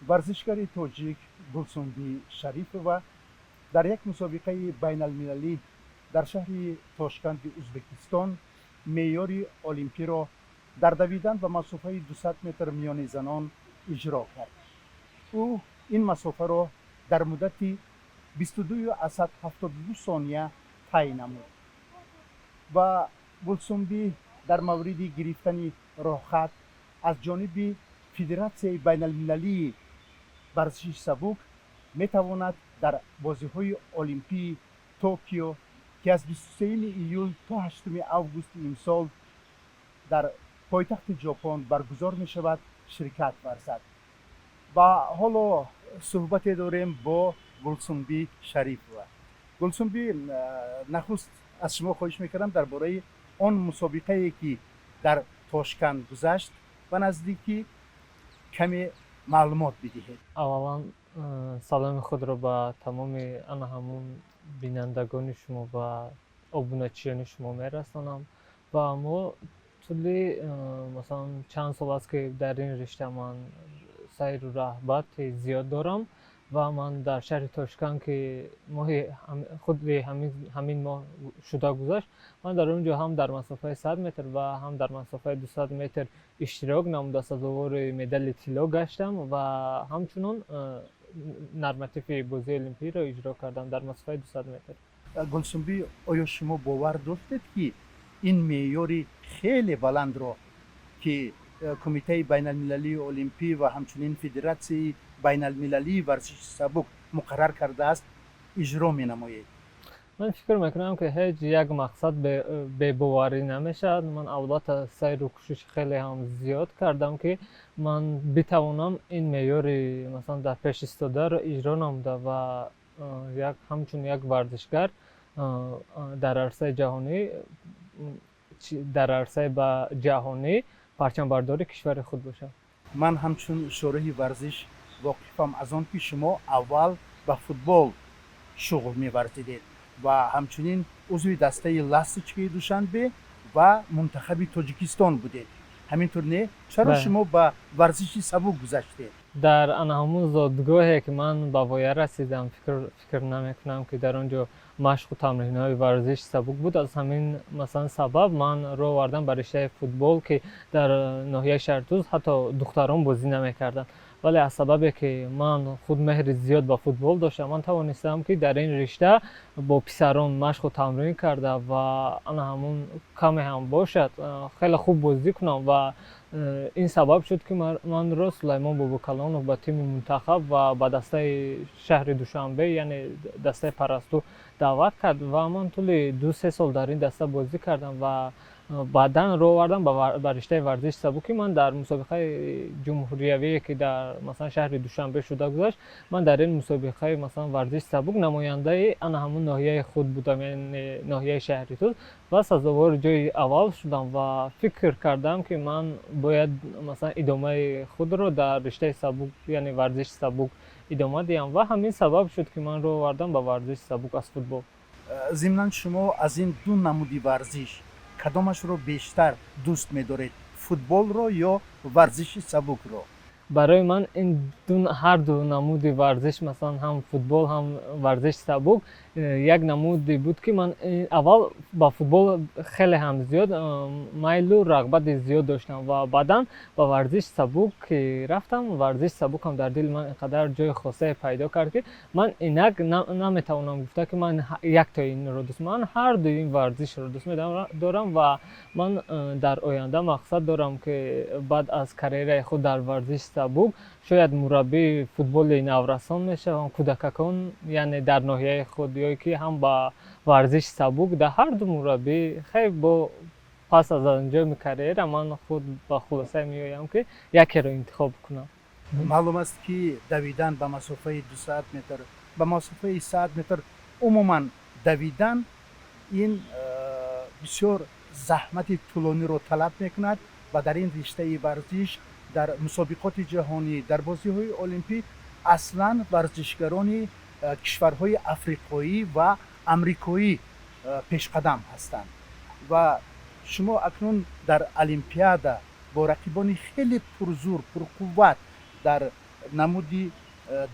ورزشکاری تاجیک گلسنبی شریفова در یک مسابقه بین المللی در شهر تاشکند ازبکستان معیار المپی را در دویدن به مسافه 200 متر میان زنان اجرا کرد. او این مسافه را در مدت 22.72 ثانیه طی نمود و گلسنبی در مورد گرفتن راهخط از جانب فدراسیون بین المللی ورزش سبک می تواند در بازی‌های المپی توکیو که از 23 ایول تا 8 آگوست امسال در پایتخت ژاپن برگزار می شود شرکت ورزد. و حالا صحبت داریم با گلسنبی شریفova. گلسنبی، نخست از شما خواهش میکردم درباره آن مسابقه که در تاشکند گذشت و نزدیکی کمی معلومات بدهید. اولا سلام خود را به تمام همون بینندگان شما و ابونچیان شما میرسانم و ما طولی مثلا چند سال است که در این رشته من سیر و رغبت زیاد دارم و من در شهر تاشکند که ماه خود همین ماه شده گذشت، من در اونجا هم در مسافه 100 متر و هم در مسافه 200 متر اشتراک نموده سزاوار مدال طلا گشتم و همچنان نرماتیو بازی المپی را اجرا کردم در مسافه 200 متر. گلسنبی، آیا شما باور داشتید که این معیار خیلی بلند را که کمیته بین المللی المپی و همچنین فدراسیون بین المللی ورزش سبک مقرر کرده است اجرا می نمایید؟ من فکر میکنم که هیچ یک مقصد به باوری نمیشد. من البته سعی و کوشش خیلی هم زیاد کردم که من بتوانم این معیار مثلا در پیش ایستاده را اجرا نموده و همچون یک ورزشگر در عرصه جهانی در عرصه جهانی پرچم برداری کشور خود باشم. من همچون شورای ورزش واقفم از آن که شما اول به فوتبال شغل می‌ورزیدید و همچنین عضو دسته لاسچکی دوشنبه و منتخب تاجیکستان بودید. همینطور نه؟ چرا شما به ورزش سبک گذشتید؟ در همون زادگاهی که من به وایه رسیدم فکر نمیکنم که در اونجا مشق و تمرین‌های ورزش سبک بود. از همین مثلا سبب من رو آوردم به رشته فوتبال که در ناحیه شهرتوز حتی دختران بازی نمی‌کردند، ولی از سببی که من خود مهر زیاد به فوتبال داشتم من توانستم که در این رشته با پسران مشق و تمرین کرده و انا همون کمی هم باشد خیلی خوب بازی کنم و این سبب شد که من را سلیمان بابوکلانov به تیم منتخب و به دسته شهر دوشنبه یعنی دسته پرستو دعوت کرد و من طول 2-3 سال در این دسته بازی کردم و بعداً رو آوردم به رشته ورزش سبکی. من در مسابقه جمهوریوی که در مثلا شهر دوشنبه شده گذشت، من در این مسابقه مثلا ورزش سبک نماینده همون ناحیه خود بودم یعنی ناحیه شهرتوز و سزاوار جای اول شدم و فکر کردم که من باید مثلا ادامه خود رو در رشته سبک یعنی ورزش سبک ادامه دیم و همین سبب شد که من رو آوردم به ورزش سبک از فوتبال. ضمناً شما از این دو نمودی ورزش کدامش رو بیشتر دوست می‌دارید؟ فوتبال رو یا ورزش سبک رو؟ برای من این هر دو نمود ورزش مثلا هم فوتبال هم ورزش سبک یک نمودی بود که من اول با فوتبال خیلی هم زیاد میل و رغبت زیاد داشتم و بعداً با ورزش سبک رفتم. ورزش سبک هم در دل من اینقدر جای خاصه پیدا کرد که من اینک نمیتونم گفته که من یک تا این رو دوست، من هر دو این ورزش رو دوست دارم و من در آینده مقصد دارم که بعد از کریر خود در ورزش سبک شاید مربی فوتبال نورسان میشوم. کودکان یعنی در ناحیه خود یا که هم با ورزش سبک در هر دو مربی خیلی با پس از انجام کریر من خود با خلاصه میایم که یکی رو انتخاب کنم. معلوم است که دویدن به مسافه 200 متر به مسافه 100 متر عموما دویدن این بسیار زحمت طولانی رو طلب میکند و در این رشته ورزش در مسابقات جهانی در بازی‌های المپی اصلا ورزشکاران کشورهای افریقایی و امریکایی پیشقدم هستند و شما اکنون در المپیاد با رقیبان خیلی پرزور پرقوت در намуди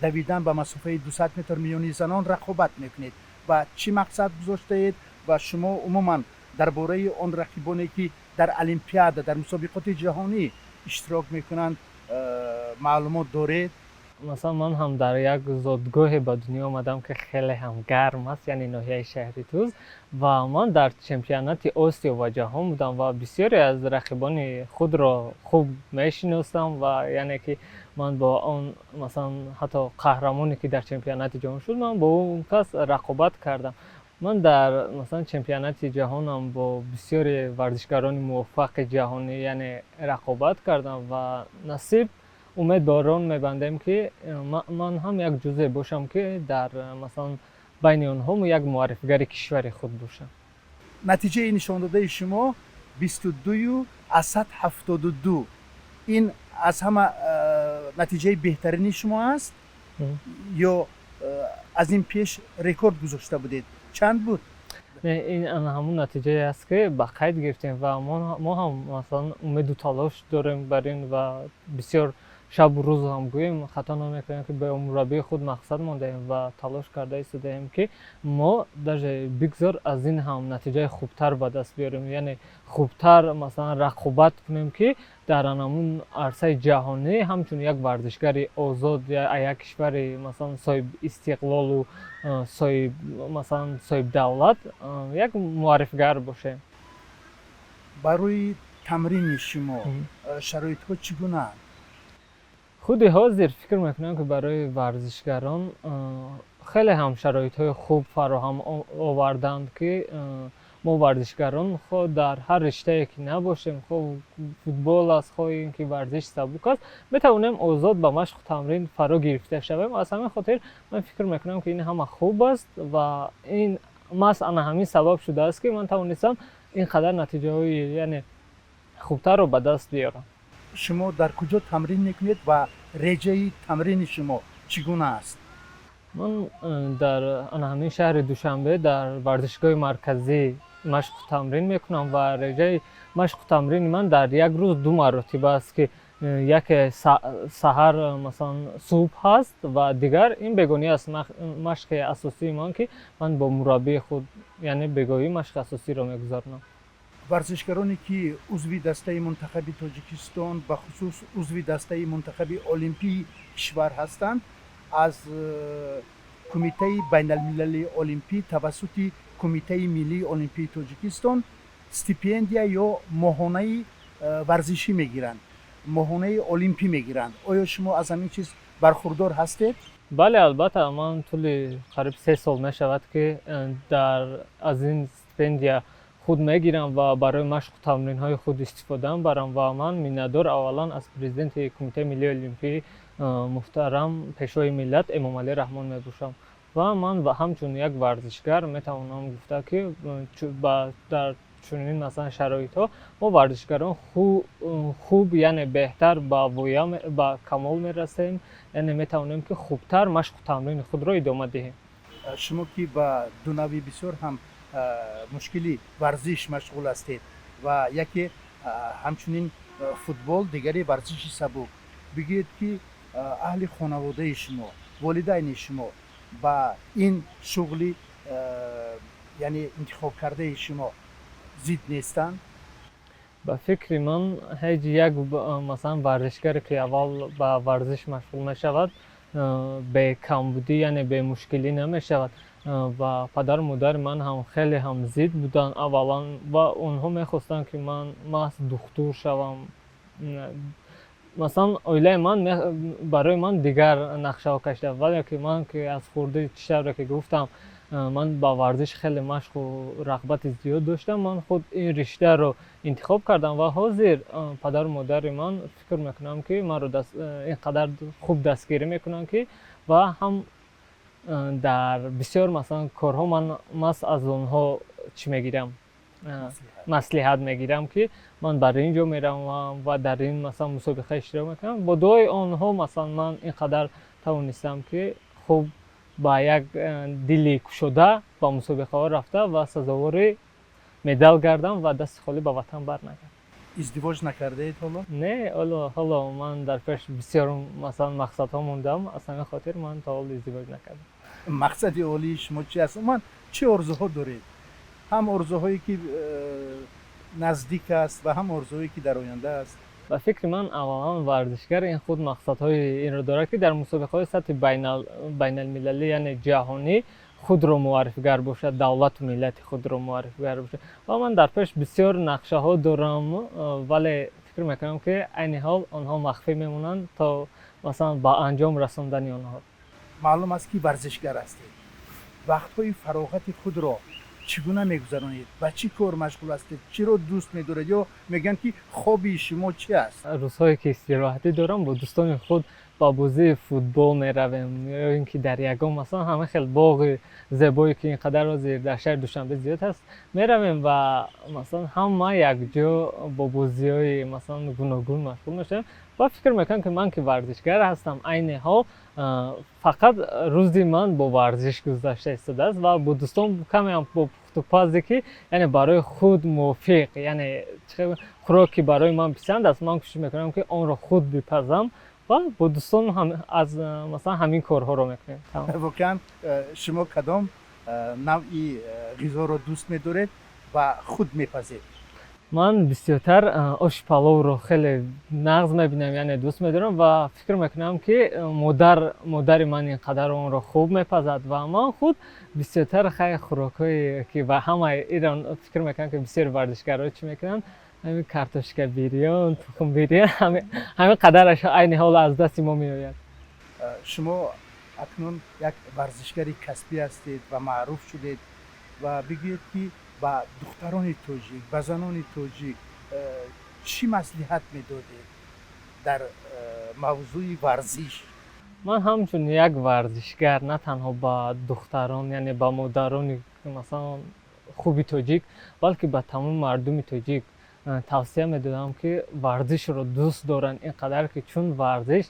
دویدن به مسافه 200 متر میانی زنان رقابت میکنید و چی مقصد گذاشته و شما عموما درباره آن رقیبانی که در المپیاد در مسابقات جهانی اشتراک میکنند معلومات دارید؟ مثلا من هم در یک زادگاه به دنیا آمدم که خیلی هم گرم است، یعنی ناحیه شهری توز، و من در چمپیونات آسیا و جهان بودم و بسیاری از رقیبان خود را خوب میشناسم و یعنی که من با اون مثلا حتی قهرمانی که در چمپیونات جهان شد من با اون کس رقابت کردم. من در مثلا چمپیونات جهانم با بسیاری ورزشکاران موفق جهانی یعنی رقابت کردم و نصیب امیدوارم میبندم که من هم یک جزء باشم که در مثلا بین آنها یک معرفیگر کشور خود باشم. نتیجه نشان داده شما 22 از 172 این از همه نتیجه بهترین شما است یا از این پیش رکورد گذاشته بودید؟ چند بود؟ نه، این همون نتیجه است که با قید گرفتیم و ما هم مثلا امید و تلاش داریم بر این و بسیار شب و روز هم گوییم خطا نمیکنیم که به مربی خود مقصد ماندهیم و تلاش کرده ایستادیم که ما در بگذار از این هم نتیجه خوبتر به دست بیاریم، یعنی خوبتر مثلا رقابت کنیم که در همون عرصه جهانی همچون یک ورزشگر آزاد یا یک کشور مثلا صاحب استقلال و صاحب مثلا صاحب دولت یک معرفیگر باشه. برای تمرین شما شرایط ها چگونه؟ خود حاضر فکر میکنم که برای ورزشگران خیلی هم شرایط خوب فراهم آوردند که ما ورزشگران خود در هر رشته که نباشیم، خود فوتبال است خود اینکه ورزش سبک است، بتوانیم آزاد به مشق و تمرین فرا گرفته شویم. از همین خاطر من فکر میکنم که این همه خوب است و این مثلا همین سبب شده است که من توانستم اینقدر نتیجه های یعنی خوبتر رو به دست بیارم. شما در کجا تمرین میکنید و رژه تمرین شما چگونه است؟ من در همین شهر دوشنبه در ورزشگاه مرکزی مشق و تمرین میکنم و رژه مشق و تمرین من در یک روز 2 مرتبه است که یک سحر مثلا صبح هست و دیگر این بگونی است مشق اساسی من که من با مربی خود یعنی بگویی مشق اساسی را میگذارم. ورزشکارانی که عضو دسته منتخب تاجیکستان به خصوص عضو دسته منتخب المپی کشور هستند از کمیته بین المللی المپی توسط کمیته ملی المپی تاجیکستان استیپندیا یا ماهانه ورزشی میگیرند، ماهانه المپی میگیرند. آیا شما از همین چیز برخوردار هستید؟ بله البته من طول قریب 3 سال میشود که از این استیپندیا خود میگیرم و برای مشق و تمرین های خود استفاده برم و من میندار اولا از پرزیدنت کمیته ملی المپی محترم پیشوای ملت امام علی رحمان میباشم و من و همچون یک ورزشگر میتوانم گفته که در چنین مثلا شرایط ها ما ورزشگران خوب یعنی بهتر با کمال میرسیم، یعنی میتوانیم که خوبتر مشق و تمرین خود را ادامه دهیم. شما که با دو نوع بسیار هم مشکلی ورزش مشغول هستید و یکی همچنین فوتبال دیگری ورزش سبک، بگید که اهل خانواده شما والدین شما با این شغلی یعنی انتخاب کرده شما زید نیستند؟ با فکر من هیچ یک مثلا ورزشگر که اول با ورزش مشغول نشود به کمبودی یعنی به مشکلی نمیشود و پدر مادر من هم خیلی هم زید بودن اولا و اونها میخواستن که من دکتر شوم. مثلا اویله من برای من دیگر نقشه ها کشیده، ولی که من که از خورده چشم که گفتم من با ورزش خیلی مشق و رغبت زیاد داشتم، من خود این رشته رو انتخاب کردم و حاضر پدر و مادر من فکر میکنم که من رو اینقدر خوب دستگیری میکنن که و هم در بسیار مثلا کارها من از اونها چی میگیرم مصلحت میگیرم که من برای اینجا میرم و در این مثلا مسابقه اشتراک میکنم. با دوای آنها مثلا من اینقدر توانستم که خوب با یک دلی گشوده با مسابقه ها رفته و سزاوار مدال گردم و دست خالی به وطن برنگردم. ازدواج نکرده حالا؟ نه حالا من در پیش بسیار مثلا مقصدها موندم از همین خاطر من تا حال ازدواج نکردم. مقصد اولی شما چی است؟ من چه آرزوها دارید؟ هم آرزوهایی که نزدیک است و هم آرزوهایی که در آینده است. و فکر من اولا ورزشگر این خود مقصدهای این رو داره که در مسابقه‌های سطح بین المللی یعنی جهانی خود رو معرفی‌گر باشد، دولت و ملت خود رو معرفی‌گر باشد. و من در پیش بسیار نقشه ها دارم ولی فکر میکنم که عین حال آنها مخفی میمونند تا مثلا با انجام رساندن آنها. معلوم است که ورزشگر هستید. وقت‌های فراغت خود را چگونه میگذرانید؟ با چی کار مشغول هستید؟ چی رو دوست می‌دارید یا میگن که خوابی شما چی است؟ روزهایی که استراحتی دارم با دوستان خود با بازی فوتبال میرویم یا اینکه در یگان مثلا همه خیلی باغ زیبایی که اینقدر از در شهر دوشنبه زیاد هست میرویم و مثلا همه یک جا با بازی‌های مثلا گوناگون مشغول میشیم و فکر میکنم که من که ورزشگر هستم عین حال فقط روزی من با ورزش گذشته ایستاده است و با دوستان کمی هم با پخت‌وپزی که یعنی برای خود موافق یعنی خوراکی برای من پسند است من کوشش میکنم که آن را خود بپزم و با دوستان هم از مثلا همین کارها رو میکنیم. واقعا شما کدام نوعی غذا رو دوست می‌دارید و خود میپزید؟ من بسیارتر آش پلو رو خیلی نغز میبینم یعنی دوست میدارم و فکر میکنم که مادر من اینقدر اون رو خوب میپزد و من خود بسیارتر خیلی خوراکایی که و همه ایران فکر میکنم که بسیار ورزشگرها چی میکنن همین کارتوشکا بیریان تخم بیریان همین قدرش عین حال از دست ما میآید. شما اکنون یک ورزشگر کسبی هستید و معروف شدید و بگید که با دختران تاجیک و زنان تاجیک چی مصلحت میدادید در موضوع ورزش؟ من همچون یک ورزشگر نه تنها با دختران یعنی با مادران مثلا خوبی تاجیک بلکه با تمام مردم تاجیک توصیه میدادم که ورزش رو دوست دارن اینقدر که چون ورزش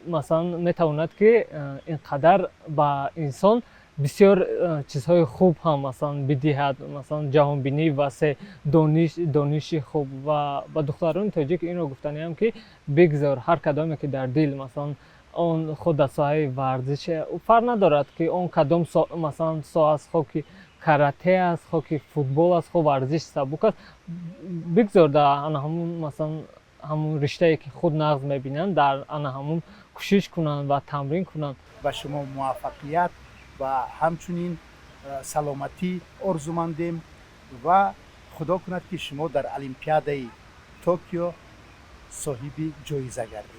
مثلا میتواند که اینقدر با انسان بسیار چیزهای خوب هم مثلا بدهد مثلا جهان بینی واسه دانش خوب و با دختران تاجیک این رو گفتنی هم که بگذار هر کدامی که در دل مثلا اون خود در ساحه ورزش فرق ندارد که اون کدام مثلا ساحه است که کاراته است که فوتبال است ورزش سبک است بگذار در همون مثلا همون رشته‌ای که خود نقض میبینن در همون کوشش کنن و تمرین کنن. و شما موفقیت و همچنین سلامتی آرزومندیم و خدا کند که شما در المپیاد توکیو صاحب جایزه گردید.